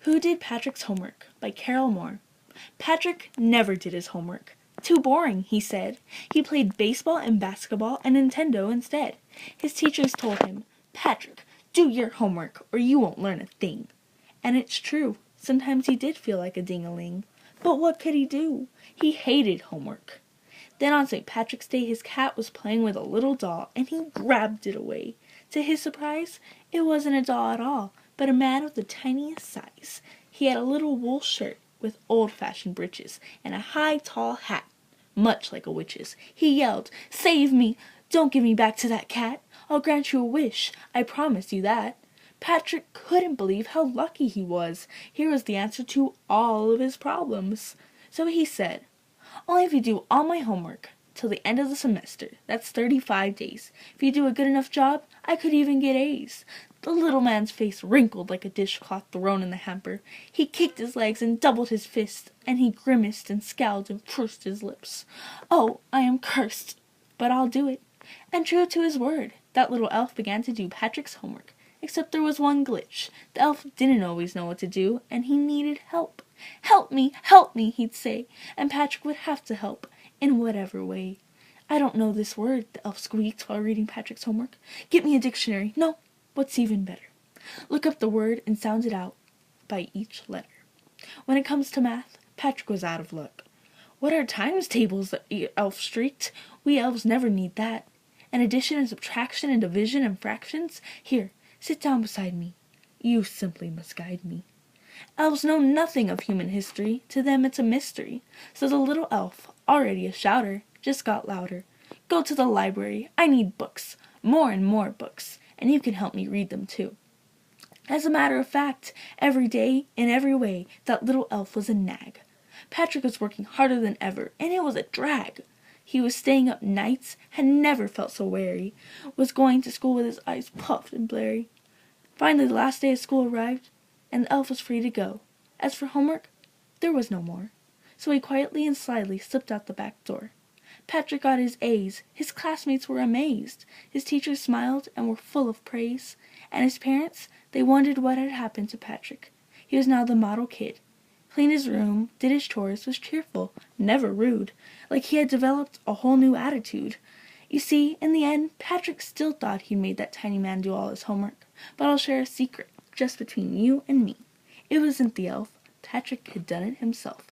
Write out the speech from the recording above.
Who Did Patrick's Homework by Carol Moore. Patrick never did his homework. Too boring, he said. He played baseball and basketball and Nintendo instead. His teachers told him, "Patrick, do your homework or you won't learn a thing." And it's true, sometimes he did feel like a ding-a-ling. But what could he do? He hated homework. Then on St. Patrick's Day his cat was playing with a little doll and he grabbed it away. To his surprise, it wasn't a doll at all, but a man of the tiniest size. He had a little wool shirt with old-fashioned breeches and a high, tall hat, much like a witch's. He yelled, "Save me! Don't give me back to that cat! I'll grant you a wish, I promise you that." Patrick couldn't believe how lucky he was. Here was the answer to all of his problems. So he said, "Only if you do all my homework till the end of the semester, that's 35 days. If you do a good enough job, I could even get A's." The little man's face wrinkled like a dishcloth thrown in the hamper. He kicked his legs and doubled his fists, and he grimaced and scowled and pursed his lips. "Oh, I am cursed, but I'll do it." And true to his word, that little elf began to do Patrick's homework. Except there was one glitch. The elf didn't always know what to do, and he needed help. Help me, he'd say, and Patrick would have to help, in whatever way. "I don't know this word," the elf squeaked while reading Patrick's homework. "Get me a dictionary. No, what's even better? Look up the word and sound it out by each letter." When it comes to math, Patrick was out of luck. "What are times tables?" the elf shrieked. "We elves never need that. And addition and subtraction and division and fractions? Here, sit down beside me. You simply must guide me." Elves know nothing of human history. To them it's a mystery. So the little elf, already a shouter, just got louder. "Go to the library. I need books. More and more books. And you can help me read them too." As a matter of fact, every day, in every way, that little elf was a nag. Patrick was working harder than ever, and it was a drag. He was staying up nights, had never felt so weary, was going to school with his eyes puffed and blurry. Finally, the last day of school arrived, and the elf was free to go. As for homework, there was no more. So he quietly and slyly slipped out the back door. Patrick got his A's. His classmates were amazed. His teachers smiled and were full of praise. And his parents, they wondered what had happened to Patrick. He was now the model kid. Cleaned his room, did his chores, was cheerful, never rude, like he had developed a whole new attitude. You see, in the end, Patrick still thought he'd made that tiny man do all his homework. But I'll share a secret, just between you and me. It wasn't the elf. Patrick had done it himself.